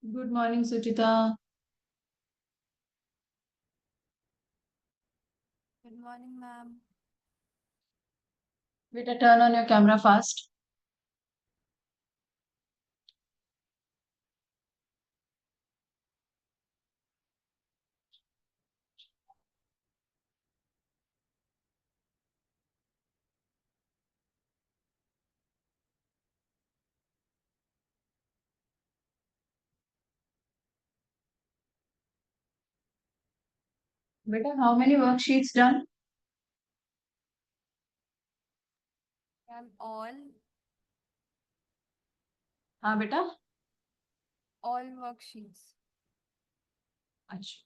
Good morning, Suchita. Good morning, ma'am. Beta, turn on your camera fast. Beta, how many worksheets done? Ma'am, हाँ बेटा. all worksheets. अच्छा.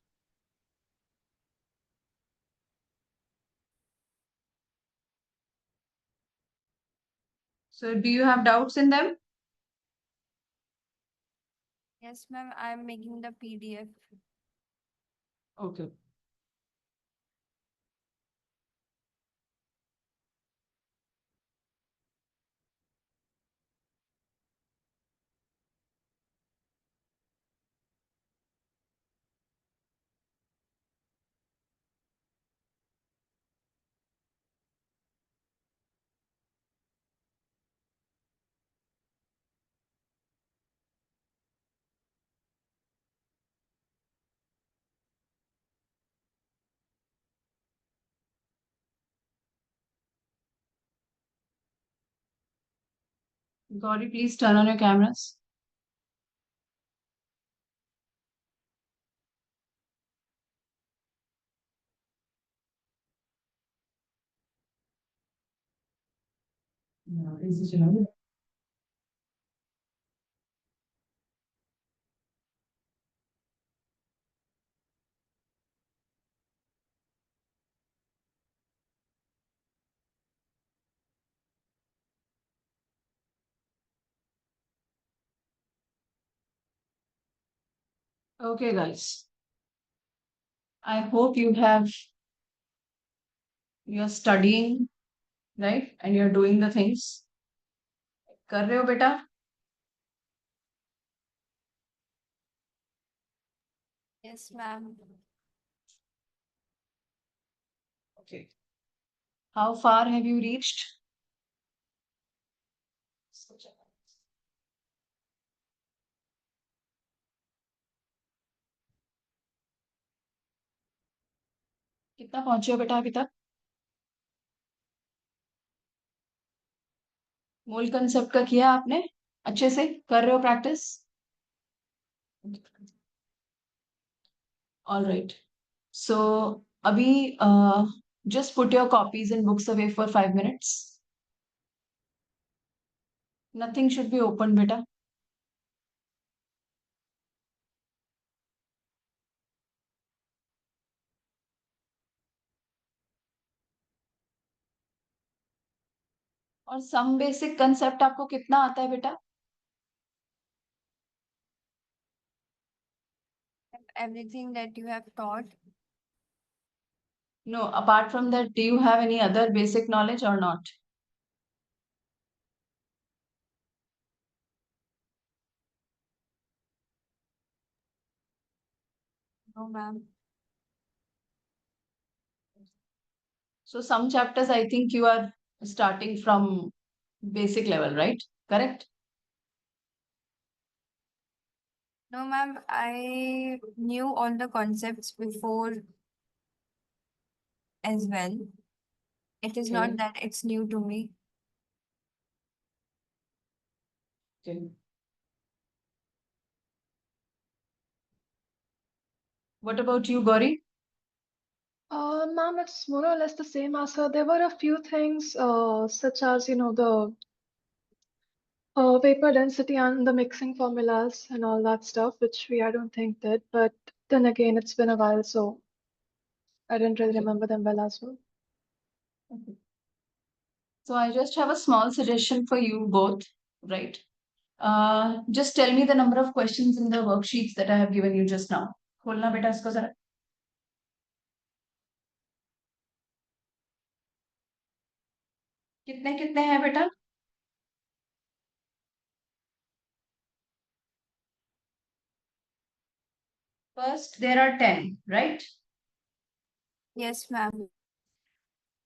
So, do you have doubts in them? Yes, ma'am, I'm making the PDF. Okay. Gauri, please turn on your cameras. Okay, guys. I hope you're studying, right? And you're doing the things. कर रहे हो बेटा? Yes, ma'am. Okay. How far have you reached? कितना पहुंचे हो बेटा अभी तक? मूल कंसेप्ट का किया आपने? अच्छे से कर रहे हो practice? All right. So, Abhi, just put your copies and books away for 5 minutes. Nothing should be open, beta. और सम बेसिक कंसेप्ट आपको कितना आता है बेटा? Everything that you have taught. No, apart from that, do you have any other basic knowledge or not? No, ma'am. So some chapters, I think you are starting from basic level, right? Correct? No, ma'am, I knew all the concepts before as well. It is Okay. not that it's new to me. Okay. What about you, Gauri? Ma'am, it's more or less the same answer. There were a few things, such as, the vapor density and the mixing formulas and all that stuff, which I don't think did. But then again, it's been a while, so I didn't really Okay. remember them well as well. Okay. So I just have a small suggestion for you both, right? Just tell me the number of questions in the worksheets that I have given you just now. खोलना बेटा इसको जरा. कितने कितने हैं बेटा? First, there are 10, right? Yes, ma'am.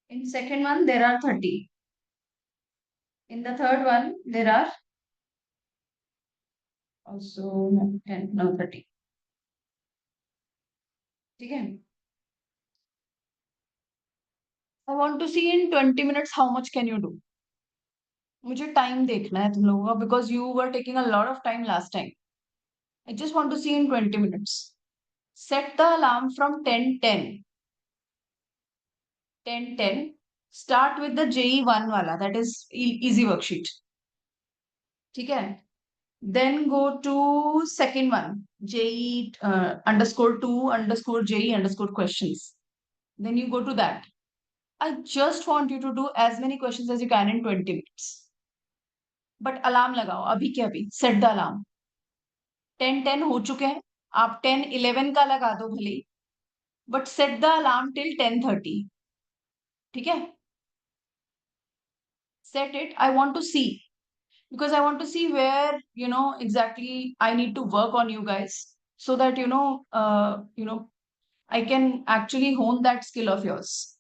In second one, there are 30. In the third one, there are also 10, no 30. ठीक है? I want to see in 20 minutes how much can you do. मुझे टाइम देखना है तुम लोगों का because you were taking a lot of time last time. I just want to see in 20 minutes. Set the alarm from 10:10. 10:10. Start with the JE1 wala, that is easy worksheet. ठीक है? Then go to second one, JE underscore 2 underscore JE underscore questions. Then you go to that. I just want you to do as many questions as you can in 20 minutes. But alarm लगाओ अभी के अभी. Set the alarm. 10:10 हो चुके हैं. आप 10:11 का लगा दो भले. But set the alarm till 10:30. ठीक है? Set it. I want to see. Because I want to see where, exactly I need to work on you guys. So that, I can actually hone that skill of yours.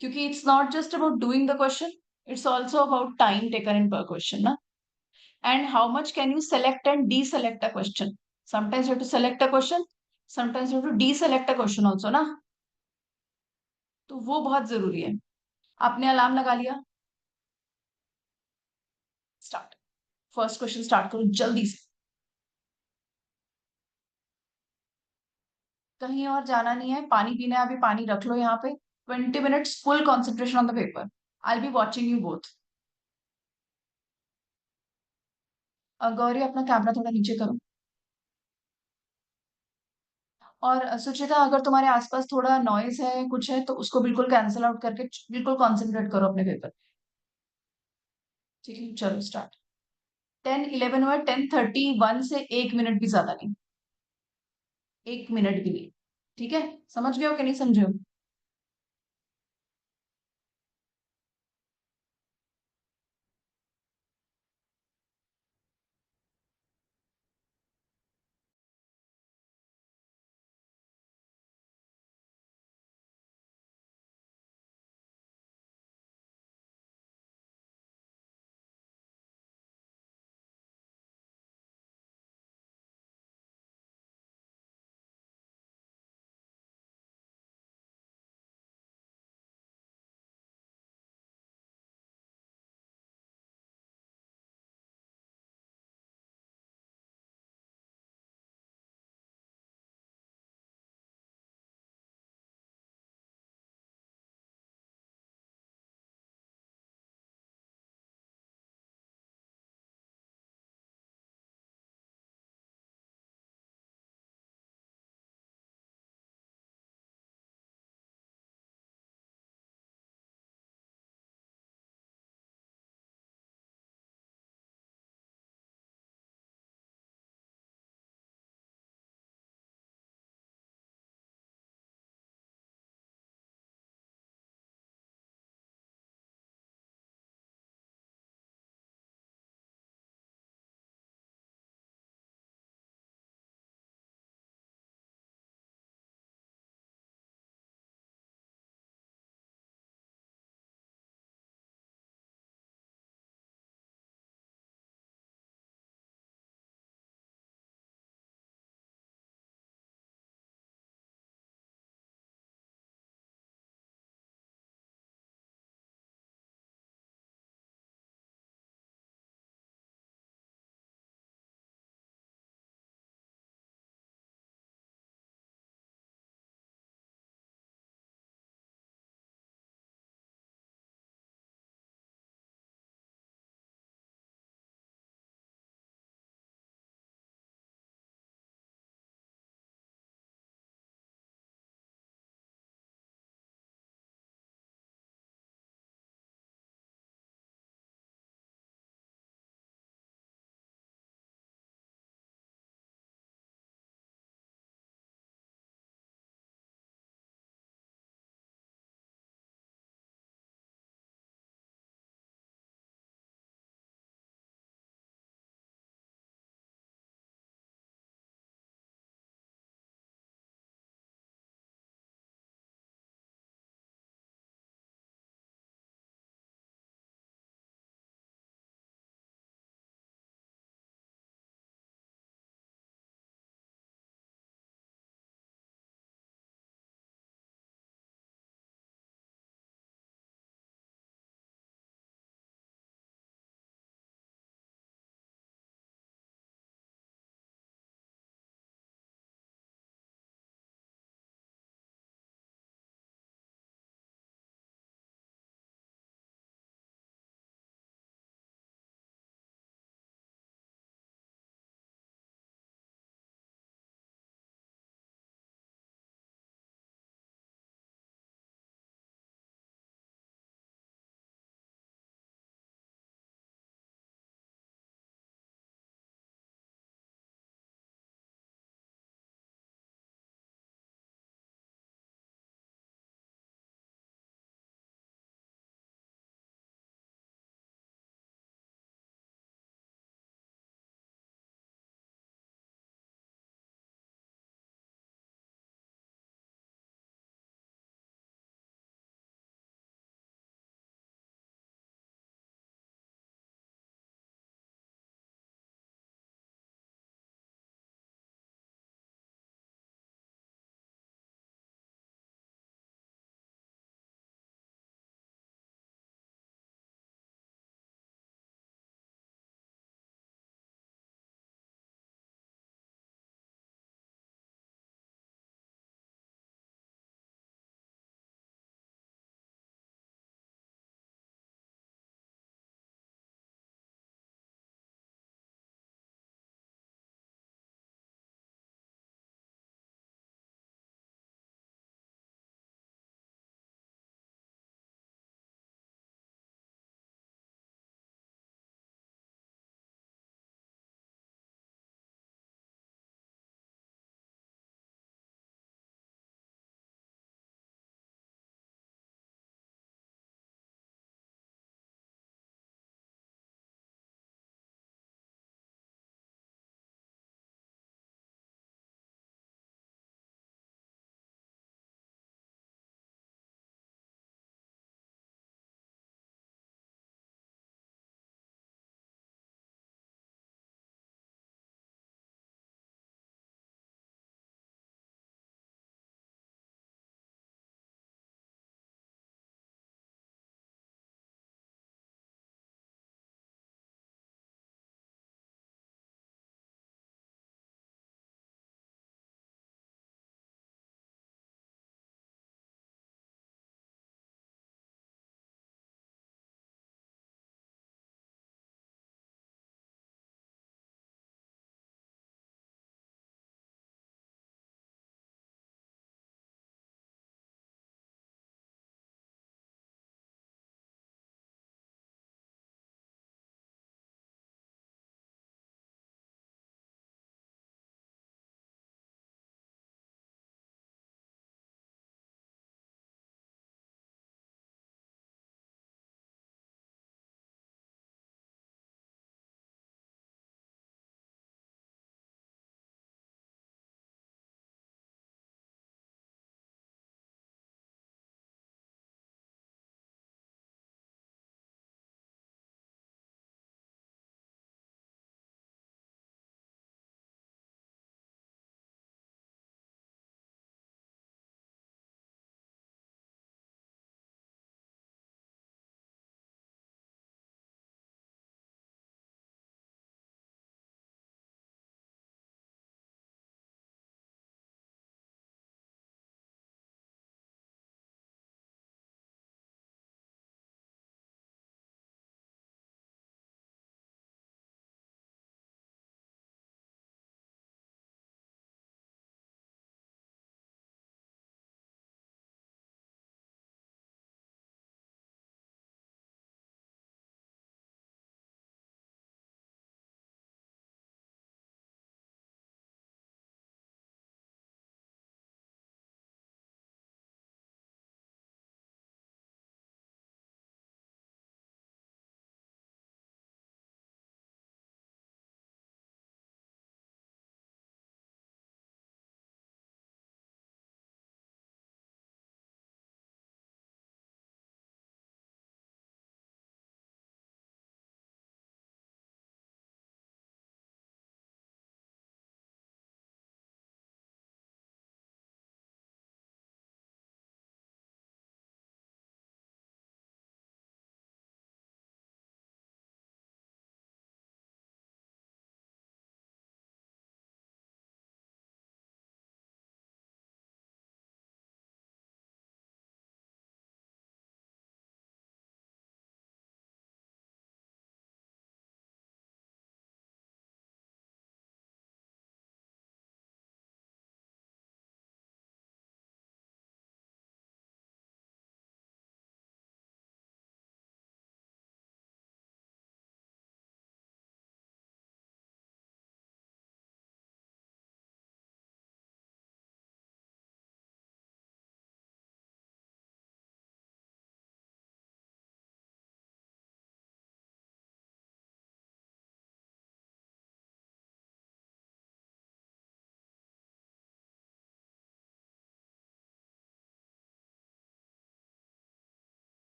Because it's not just about doing the question, it's also about time taken in per question. Na? And how much can you select and deselect a question? Sometimes you have to select a question, sometimes you have to deselect a question also. ना? तो वो बहुत जरूरी है. आपने alarm लगा लिया? Start. First question start करो जल्दी से. कहीं और जाना नहीं है. पानी पीना है अभी, पानी रख लो यहाँ पे. 20 minutes full concentration on the paper. I'll be watching you both. Gauri अपना कैमरा थोड़ा नीचे करो. और सुचिता, अगर तुम्हारे आसपास थोड़ा नॉइज है, कुछ है, तो उसको बिल्कुल कैंसिल आउट करके बिल्कुल कॉन्सेंट्रेट करो अपने पेपर. ठीक है, चलो स्टार्ट. 10:11 हुआ. 10:31 से 1 मिनट भी ज्यादा नहीं. 1 मिनट भी नहीं. ठीक है, समझ गए हो कि नहीं समझे हो?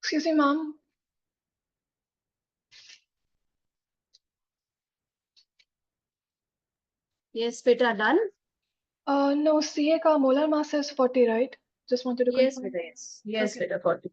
Excuse me, ma'am. Yes, beta, done? No, CA ka molar mass is 40, right? Just wanted to Yes, confirm. beta, yes. Yes, Okay. beta, 40.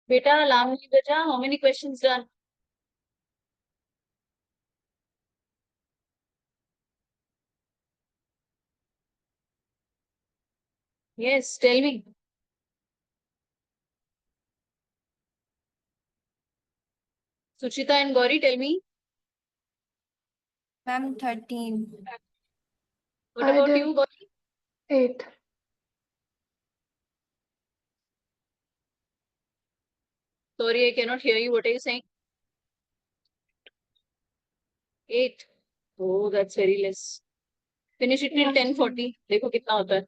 Beta, Lamini Beta, how many questions done? Yes, tell me. Suchita and Gauri, tell me. Ma'am, 13. What I about did you, Gauri? 8. Sorry, I cannot hear you. What are you saying? 8. Oh, that's very less. Finish it till Yeah. 10:40. देखो कितना होता है.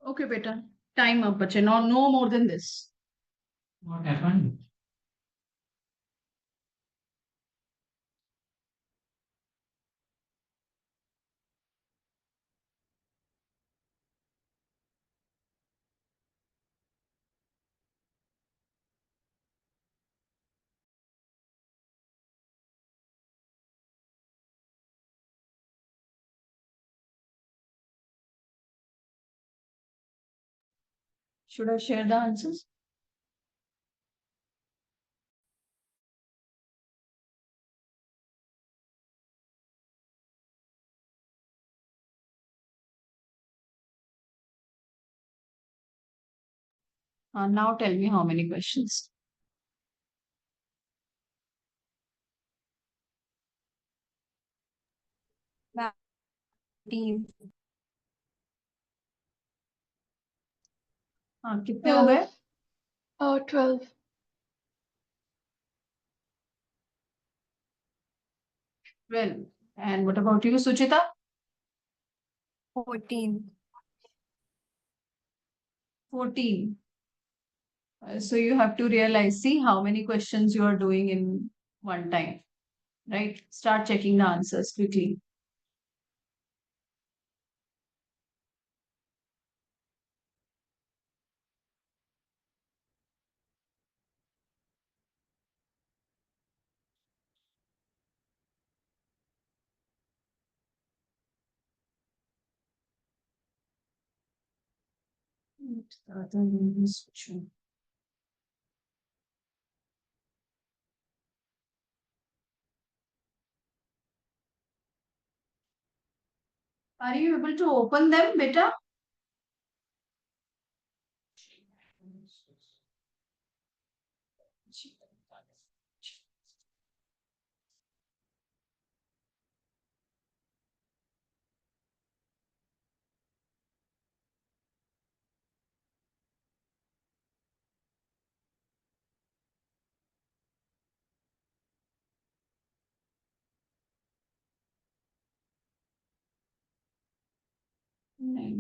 Okay, beta. Time up, bache. No more than this. What happened? Should I share the answers? Now tell me how many questions. Ma'am, 14. हाँ कितने हो गए? 12. 12. And what about you, Suchita? 14. 14. So you have to realize, see how many questions you are doing in one time, right? Start checking the answers quickly. The other one is which one? Are you able to open them, beta? नहीं.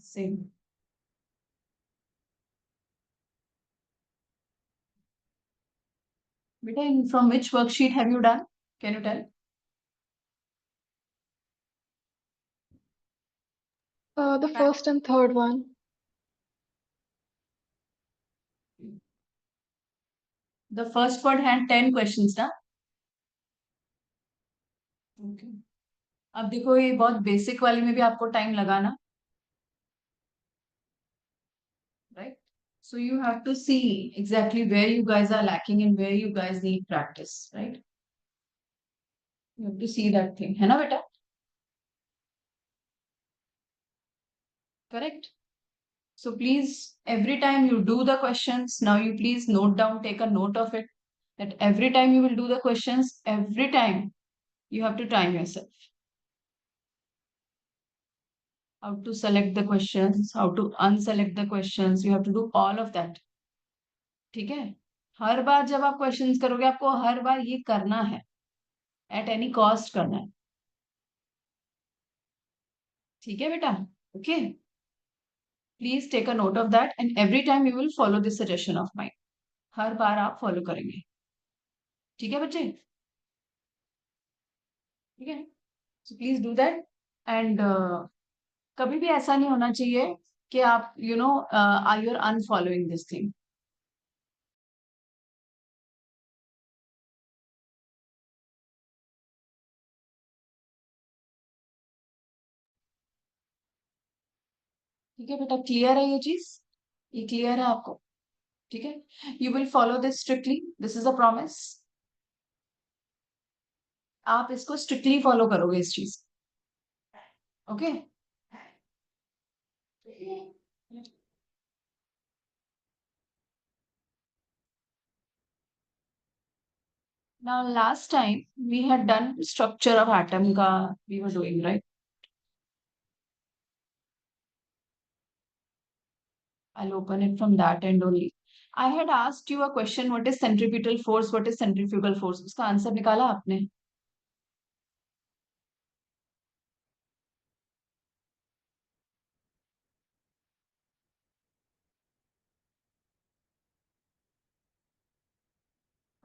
Same. Beta, from which worksheet have you done? Can you tell? The first and third one. The first word had 10 questions ना? Okay. अब देखो ये बहुत basic वाली में भी आपको टाइम लगाना, right? So you have to see exactly where you guys are lacking and where you guys need practice, right? You have to see that thing, है ना बेटा? Correct? So please, every time you do the questions, now you please note down, take a note of it, that every time you will do the questions, every time you have to time yourself. How to select the questions, how to unselect the questions, you have to do all of that. ठीक है? हर बार जब आप questions करोगे आपको हर बार ये करना है, at any cost करना है. ठीक है बेटा? Okay, please take a note of that and every time you will follow this suggestion of mind. हर बार आप फॉलो करेंगे. ठीक है बच्चे? ठीक है, so please do that. And कभी भी ऐसा नहीं होना चाहिए कि आप you know are you are unfollowing this thing. ठीक है बेटा, क्लियर है ये चीज? ये क्लियर है आपको? ठीक है, you will follow this strictly, this is a promise. आप इसको स्ट्रिक्टली फॉलो करोगे इस चीज, okay? Now, last time we had done structure of atom ka we were doing, right? I'll open it from that end only. I had asked you a question, what is centripetal force, what is centrifugal force? उसका answer निकाला आपने?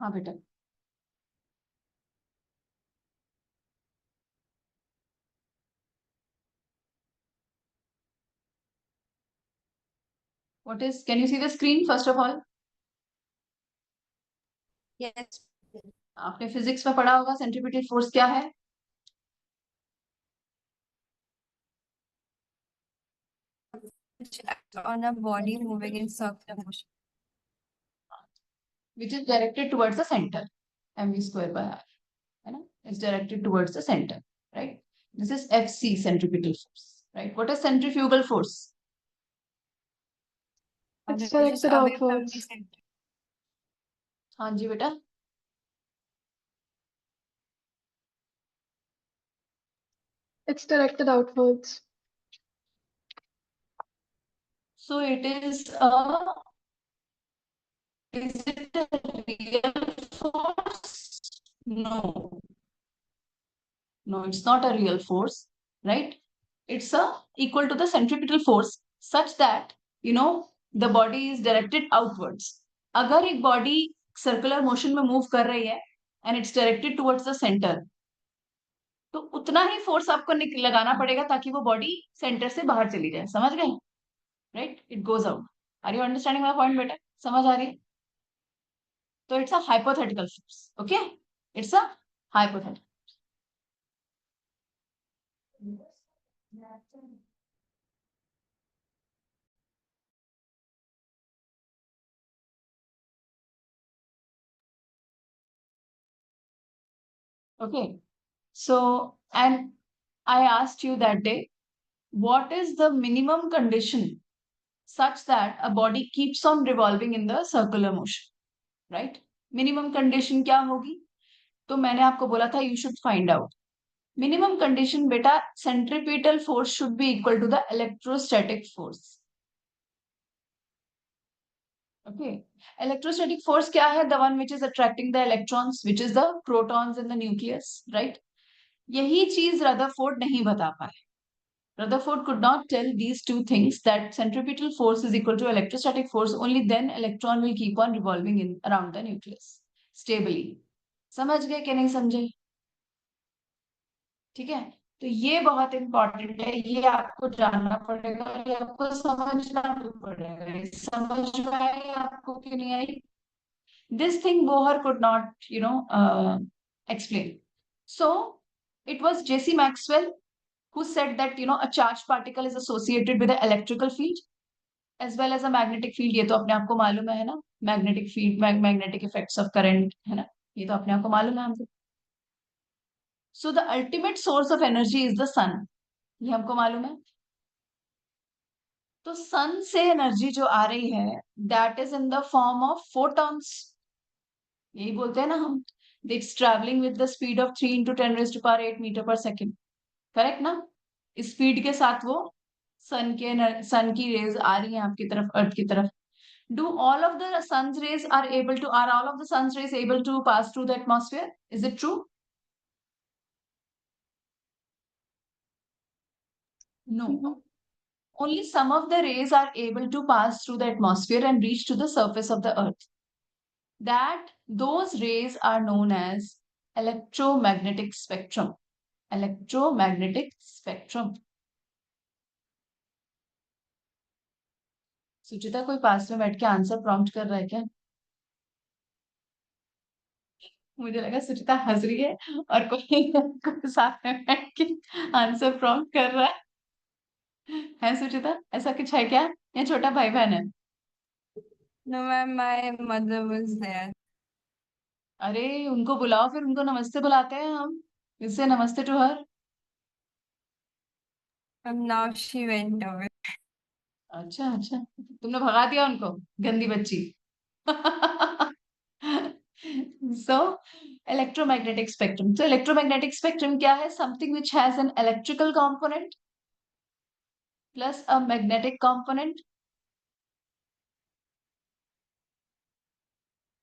हाँ बेटा। What is, can you see the screen first of all? Yes. आपने physics में पढ़ा होगा centripetal force क्या है? Which acts on a body moving in circular motion. Which is directed towards the center, mv square by r, है ना? It's directed towards the center, right? This is FC, centripetal force, right? What is centrifugal force? It's Which is directed away from the outwards. center. हाँ जी बेटा। It's directed outwards. So it is a, is it a real force? No. No, it's not a real force, right? It's a equal to the centripetal force such that, you know, the body is directed outwards. अगर एक body circular motion में move कर रही है and it's directed towards the center, तो उतना ही force आपको लगाना पड़ेगा ताकि वो body center से बाहर चली जाए, समझ गए? Right? It goes out. Are you understanding my point, बेटा? समझ आ रही है? So it's a hypothetical force. Okay? It's a hypothetical. Okay. So, and I asked you that day, what is the minimum condition such that a body keeps on revolving in the circular motion, right? Minimum condition क्या होगी? तो मैंने आपको बोला था you should find out. Minimum condition बेटा, centripetal force should be equal to the electrostatic force. Okay. Electrostatic force क्या है? The one which is attracting the electrons, which is the protons in the nucleus, right? यही चीज Rutherford नहीं बता पाए. Rutherford could not tell these two things, that centripetal force is equal to electrostatic force. Only then electron will keep on revolving in around the nucleus stably. समझ गए कि नहीं समझे? ठीक है, तो ये बहुत इंपॉर्टेंट है, ये आपको जानना पड़ेगा, ये आपको समझना भी पड़ेगा. समझ में आई आपको कि नहीं आई? This thing Bohr could not, explain. So it was J.C. Maxwell who said that, a charged particle is associated with the electrical field as well as a magnetic field. ये तो अपने आप को मालूम है ना? Magnetic field, magnetic effects of current, है ना? ये तो अपने आप को मालूम है हमको. So the ultimate source of energy is the sun. ये हमको मालूम है. तो sun से एनर्जी जो आ रही है, that is in the form of photons. यही बोलते हैं ना हम, it's traveling with the speed of 3 into 10 raised to power 8 meter per second. Correct ना? इस स्पीड के साथ वो सन की रेज आ रही है आपकी तरफ, अर्थ की तरफ. Do all of the sun's rays are all of the sun's rays able to pass through the atmosphere? Is it true? No. No. Only some of the rays are able to pass through the atmosphere and reach to the surface of the earth. Those rays are known as electromagnetic spectrum. Electromagnetic spectrum. सुचिता कोई पास में बैठ के answer prompt कर रहा है क्या? मुझे लगा सुचिता हंस रही है और कोई साथ में बैठ के आंसर प्रॉम्प्ट कर रहा है. है सुचिता, ऐसा कुछ है क्या, या छोटा भाई बहन है? No, ma'am, my mother was there. अरे उनको बुलाओ, फिर उनको नमस्ते बुलाते हैं हम, इससे namaste to her. And now she went away. अच्छा अच्छा, तुमने भगा दिया उनको, गंदी बच्ची। सो इलेक्ट्रोमैग्नेटिक स्पेक्ट्रम, तो इलेक्ट्रोमैग्नेटिक स्पेक्ट्रम क्या है? Something which has an electrical component plus a magnetic component,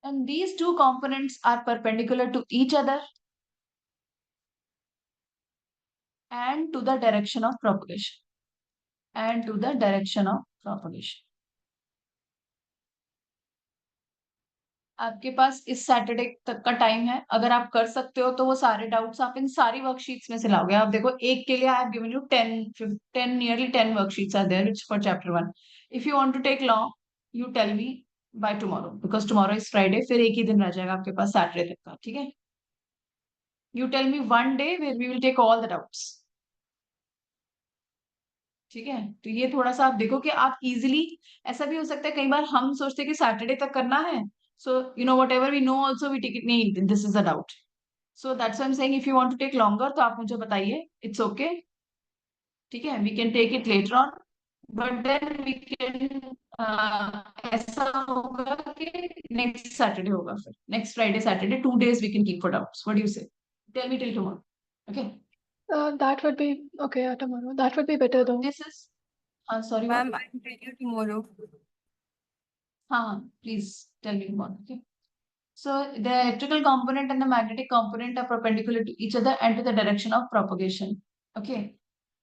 and these two components are perpendicular to each other and to the direction of propagation, and to the direction of propagation. आपके पास इस Saturday तक का time है, अगर आप कर सकते हो तो वो सारे डाउट्स आप इन सारी वर्कशीट्स में से लाओगे। आप देखो, एक के लिए I have given you 10 nearly 10 worksheets are there which for chapter 1। If you want to take long, you tell me by tomorrow, because tomorrow is Friday, फिर एक ही दिन रह जाएगा आपके पास सैटरडे तक का, ठीक है? You tell me one day where we will take all the doubts, ठीक है? तो ये थोड़ा सा आप देखो कि आप इजीली, ऐसा भी हो सकता है कई बार हम सोचते हैं कि सैटरडे तक करना है, so you know whatever we know also we take it, नहीं this is a doubt, so that's why I am saying if you want to take longer तो आप मुझे बताइए, इट्स ओके, ठीक है? We can take it later on, but then we can, ऐसा होगा कि नेक्स्ट सैटरडे होगा, फिर next Friday Saturday 2 days we can keep for doubts, what do you से? Tell me till tomorrow, okay? That would be okay, tomorrow. That would be better though. This is, sorry what? Ma'am, I'll tell you tomorrow. हाँ, please tell me tomorrow, okay? So the electrical component and the magnetic component are perpendicular to each other and to the direction of propagation. Okay.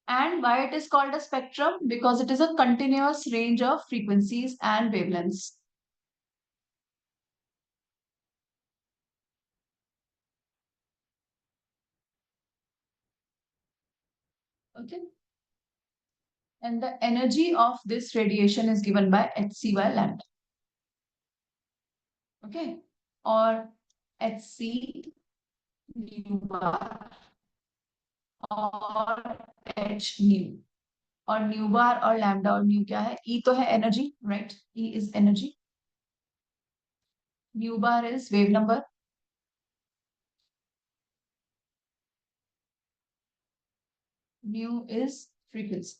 And why it is called a spectrum? Because it is a continuous range of frequencies and wavelengths. Okay. And the energy of this radiation is given by hc by lambda. Okay. Or hc nu bar और h nu, और new बार और lambda और new क्या है? ई तो है energy, right? E is energy, new bar is wave number, new is frequency,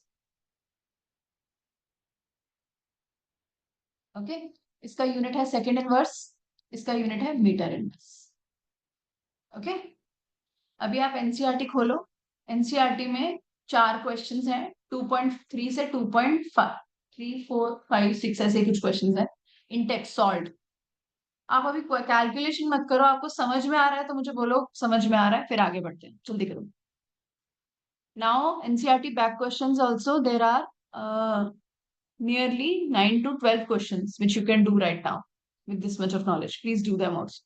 okay? इसका unit है सेकेंड इनवर्स, इसका यूनिट है मीटर इनवर्स, ओके? अभी आप एनसीईआरटी खोलो, एनसीईआरटी में 4 क्वेश्चंस हैं, 2.3 से 2.5, 3 4 5 6 ऐसे कुछ क्वेश्चंस हैं इन टेक्स्ट सॉल्व्ड। आप अभी कैलकुलेशन मत करो, आपको समझ में आ रहा है तो मुझे बोलो समझ में आ रहा है, फिर आगे बढ़ते हैं, जल्दी करो। Now NCERT back questions also, there are nearly 9 to 12 questions which you can do right now with this much of knowledge. Please do them also.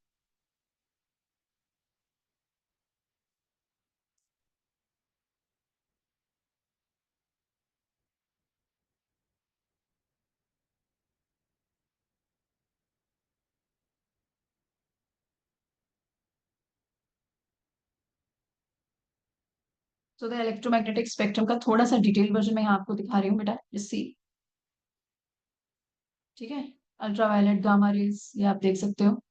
So the electromagnetic spectrum का थोड़ा सा डिटेल वर्जन मैं यहाँ आपको दिखा रही हूँ बेटा, just see, ठीक है? अल्ट्रावायलेट, गामा रेज, ये आप देख सकते हो।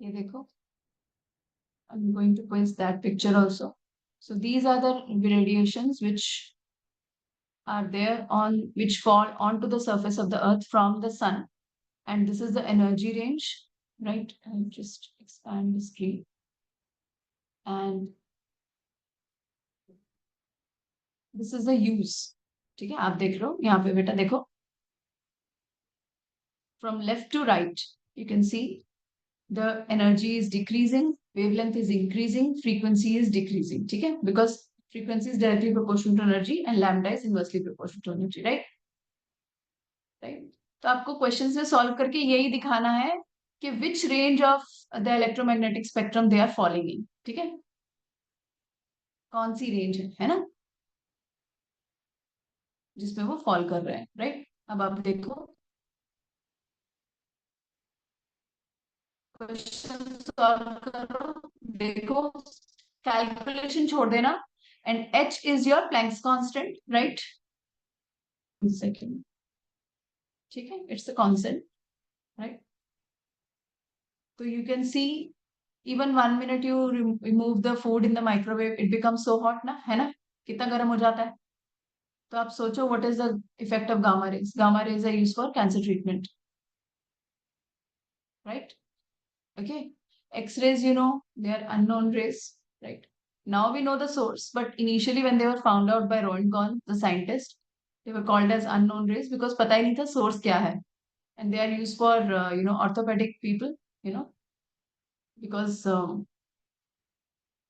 ये देखो, I'm going to post that picture also. So these are the radiations which are there on, which fall onto the surface of the earth from the sun, and this is the energy range, right? I'll just expand the screen, and this is the use, ठीक है? आप देख लो यहाँ पे बेटा, देखो, from left to right you can see the energy is decreasing, wavelength is increasing, frequency is decreasing, ठीक है? Because frequency is directly proportional to energy and lambda is inversely proportional to energy, right? तो आपको questions में solve करके यही दिखाना है कि which range of the electromagnetic spectrum they are falling in. ठीक है, कौन सी रेंज है ना, जिसमें वो फॉल कर रहे हैं, राइट। अब आप देखो क्वेश्चन सॉल्व करो, देखो कैलकुलेशन छोड़ देना, and h is your Planck's constant, right. Second, ठीक है, it's a constant, right. So you can see even 1 minute you remove the food in the microwave, it becomes so hot ना, है ना, कितना गर्म हो जाता है। तो आप सोचो what is the effect of gamma rays. Gamma rays are used for cancer treatment, right? Okay. X-rays, you know, they are unknown rays, right? Now we know the source, but initially when they were found out by Roentgen, the scientist, they were called as unknown rays because पता ही नहीं था source क्या है, and they are used for orthopedic people, because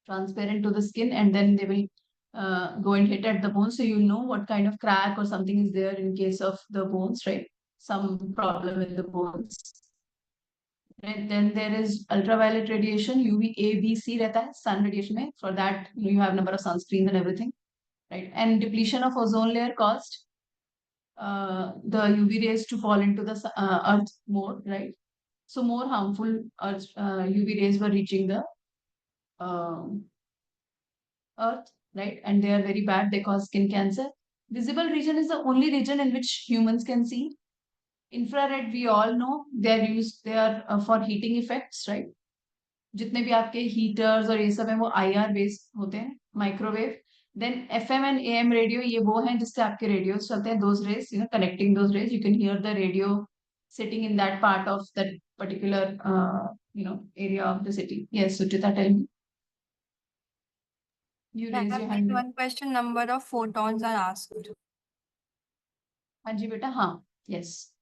transparent to the skin, and then they will go and hit at the bone, so you know what kind of crack or something is there in case of the bones, right? Some problem in the bones. And then there is ultraviolet radiation, UV A, B, C रहता है sun radiation में. For that, you have number of sunscreens and everything, right? And depletion of ozone layer caused the UV rays to fall into the earth more, right? So more harmful UV rays were reaching the earth, right? And they are very bad, they cause skin cancer. Visible region is the only region in which humans can see. Infrared, we all know, they are for heating effects, right? जितने भी आपके heaters और ये सब है वो IR based होते हैं, microwave. Then FM and AM radio, ये वो हैं जिससे आपके रेडियोस चलते हैं, those rays, connecting those rays, you can hear the radio sitting in that part of that particular area of the city. Yes, Suchita, tell me. You raise your Ma'am, hand. in one question, number of photons are asked. हाँ जी बेटा, हाँ, yes.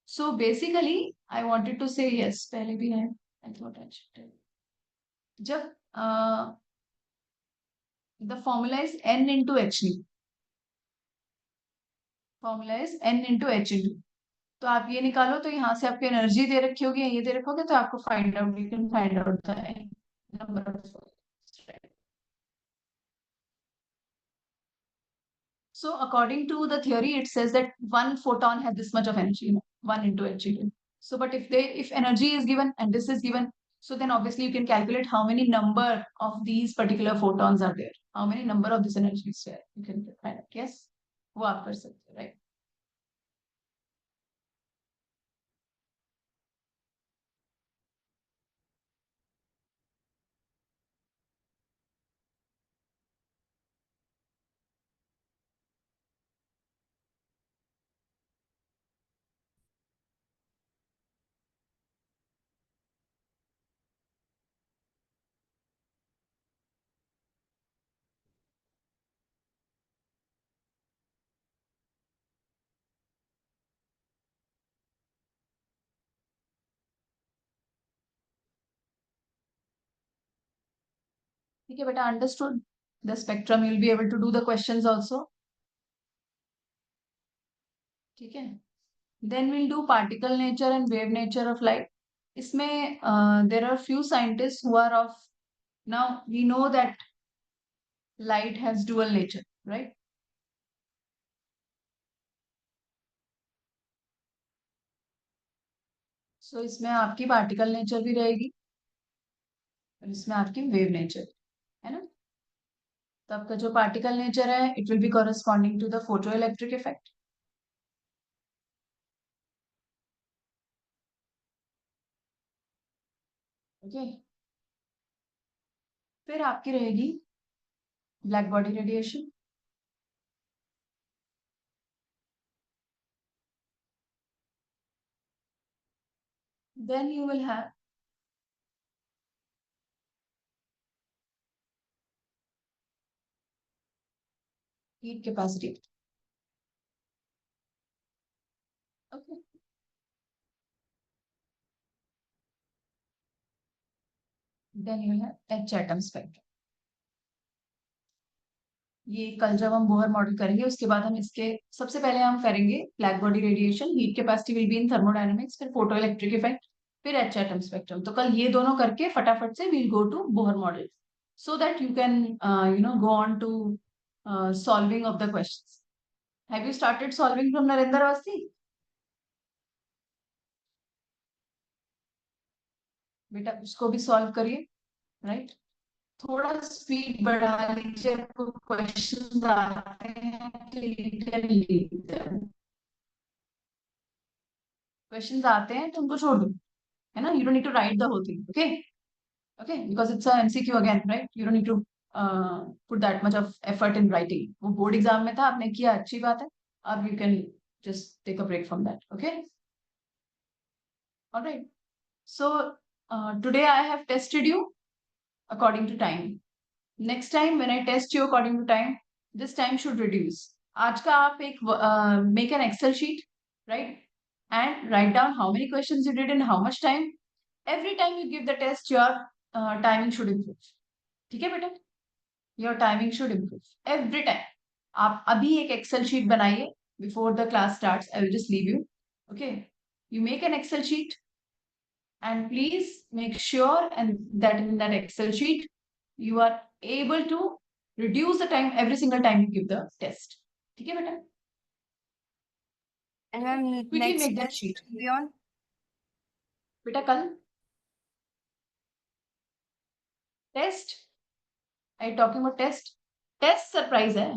So basically, I wanted to say yes. पहले भी है, I thought I should tell. जब the formula is n into h nu. Formula is n into h nu. तो आप ये निकालो, तो यहाँ से आपकी एनर्जी दे रखी होगी, ये दे रखोगे, तो आपको find out, you can find out the number of photons. So according to the theory, it says that one photon has this much of energy, 1 into h. So, but if energy is given and this is given, so then obviously you can calculate how many number of these particular photons are there. How many number of this energy is there. You can find out. Yes, वो आप कर सकते हो, right? ठीक है बेटा, understood the spectrum. You'll be able to do the questions also. ठीक है. Then we'll do particle nature and wave nature of light. इसमें there are few scientists who are of, now we know that light has dual nature, right? So इसमें आपकी particle nature भी रहेगी और इसमें आपकी वेव नेचर, है ना। तो आपका जो पार्टिकल नेचर है, it will be corresponding to the photo electric effect. Okay, फिर आपकी रहेगी black body radiation. Then you will have heat capacity. Okay, then you have H atom spectrum. ये कल जब हम बोहर मॉडल करेंगे, उसके बाद हम इसके सबसे पहले हम करेंगे black body radiation, heat capacity will be in thermodynamics, फिर फोटो इलेक्ट्रिक इफेक्ट, फिर एच एटम स्पेक्ट्रम। तो कल ये दोनों करके फटाफट से we'll go to Bohr model so that you can go on to solving of the questions. Have you started solving from Narendra Awasthi? बेटा उसको भी सॉल्व करिए, राइट? थोड़ा स्पीड बढ़ा लीजिए, आपको क्वेश्चंस आते हैं तो you can leave them. Questions आते हैं तो उनको छोड़ दो, है ना? You don't need to write the whole thing, okay? Okay, because it's a MCQ again, right? You don't need to put that much of effort in writing. वो board exam में था, आपने किया, अच्छी बात है. अब you can just take a break from that, okay? All right. So today I have tested you according to time. Next time when I test you according to time, this time should reduce. आज का आप एक make an Excel sheet, right? And write down how many questions you did in how much time. Every time you give the test, your timing should improve. ठीक है बेटा? Your timing should improve every time. आप अभी एक Excel sheet बनाइए before the class starts. I will just leave you. Okay? You make an Excel sheet and please make sure and that in that Excel sheet you are able to reduce the time every single time you give the test. ठीक है बेटा? And ma'am, Quickly next make that test sheet. will be on बेटा कल test, I talking about test? Test surprise है.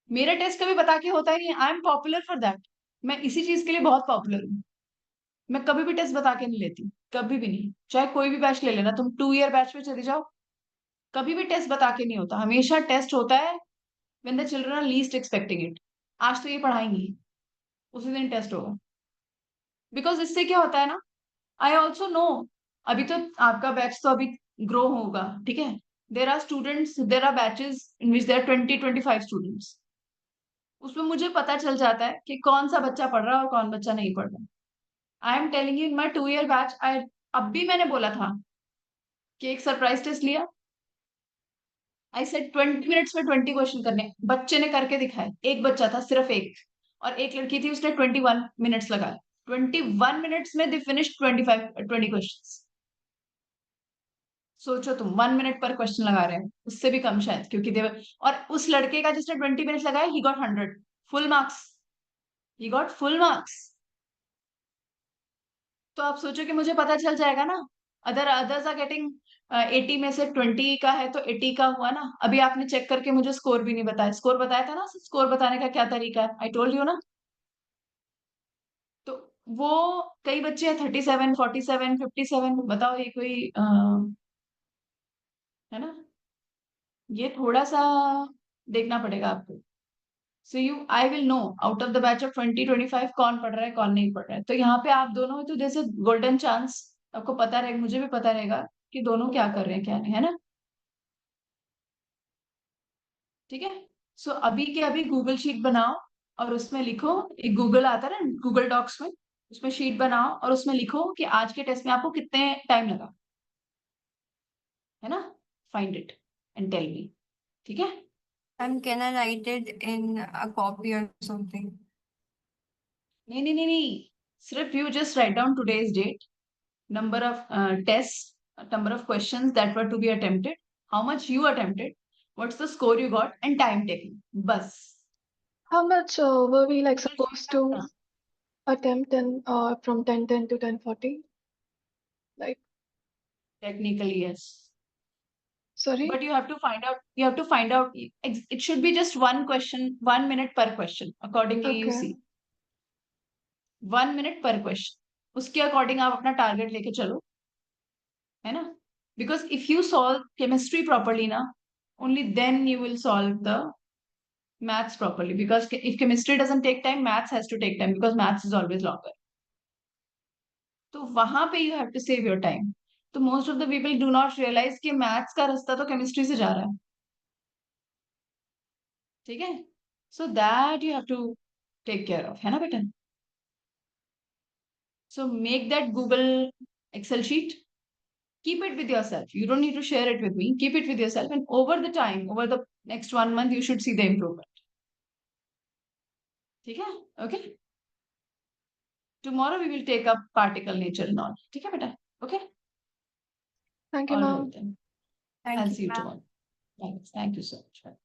मेरा test कभी बता के होता ही नहीं. I am popular for that. मैं इसी चीज के लिए बहुत पॉपुलर हूँ. मैं कभी भी टेस्ट बता के नहीं लेती, कभी भी नहीं. चाहे कोई भी बैच ले लेना, तुम 2 ईयर बैच में चले जाओ, कभी भी टेस्ट बता के नहीं होता. हमेशा टेस्ट होता है when the children are least expecting it. आज तो ये पढ़ाएंगी, उसी दिन टेस्ट होगा. बिकॉज इससे क्या होता है ना, आई ऑल्सो नो, अभी तो आपका बैच तो अभी ग्रो होगा, ठीक है? There are students, there are batches in which there 20-25 students. उसमें मुझे पता चल जाता है कि कौन सा बच्चा पढ़ रहा है और कौन बच्चा नहीं पढ़ रहा. I am telling you in my 2 year batch, I अब भी मैंने बोला था कि एक सरप्राइज टेस्ट लिया. आई सेड 20 मिनट्स में 20 क्वेश्चन करने. बच्चे ने करके दिखाए. एक बच्चा था, सिर्फ एक, और एक लड़की थी, उसने 21 मिनट्स लगाए. 21 मिनट्स में दे फिनिश 20 क्वेश्चंस. सोचो तुम, 1 मिनट पर क्वेश्चन लगा रहे हैं, उससे भी कम शायद, क्योंकि देवर. और उस लड़के का जिसने 20 मिनट्स लगाया, he got 100 full marks. He got full marks. तो आप सोचो कि मुझे पता चल जाएगा ना. अदर्स आर गेटिंग 80 में से 20 का है तो 80 का हुआ ना. अभी आपने चेक करके मुझे स्कोर भी नहीं बताया. स्कोर बताया था ना, स्कोर बताने का क्या तरीका है, आई टोल्ड यू ना. तो वो कई बच्चे हैं 37, 47, 57. बताओ ये कोई है ना? ये थोड़ा सा देखना पड़ेगा आपको. So you I will know out of the batch of 20-25 कौन पढ़ रहा है कौन नहीं पढ़ रहा है. तो यहाँ पे आप दोनों तो जैसे गोल्डन चांस, आपको पता रहेगा, मुझे भी पता रहेगा कि दोनों क्या कर रहे हैं क्या नहीं, है ना? ठीक है. सो अभी के अभी गूगल शीट बनाओ और उसमें लिखो, एक गूगल आता है ना गूगल डॉक्स में, उसमें शीट बनाओ और उसमें लिखो कि आज के टेस्ट में आपको कितने टाइम लगा, है ना? Find it and tell me. ठीक है? and can I write it in a copy or something? नहीं नहीं नहीं नहीं, सिर्फ you just write down today's date, number of tests, number of questions that were to be attempted, how much you attempted, what's the score you got, and time taken. बस. How much were we like supposed to attempt in from 10:10 to 10:40? Like, Technically yes, sorry? but you have to find out. You have to find out. It should be just one question, 1 minute per question. Accordingly, you Okay. see, 1 minute per question. उसके according आप अपना target लेके चलो, है ना? Because if you solve chemistry properly ना, only then you will solve the maths properly. Because if chemistry doesn't take time, maths has to take time, because maths is always longer. तो वहां पे you have to save your time. तो most of the people do not realize कि maths का रास्ता तो chemistry से जा रहा है. ठीक है? So that you have to take care of, है ना बेटा? So make that Google Excel sheet. Keep it with yourself. You don't need to share it with me. Keep it with yourself, and over the time, over the next 1 month, you should see the improvement. ठीक है? Okay? Tomorrow we will take up particle nature and all. ठीक है बेटा? Okay? Thank you, All ma'am. right then. Thank I'll you, see you ma'am. tomorrow. Thanks. Thank you so much. Bye.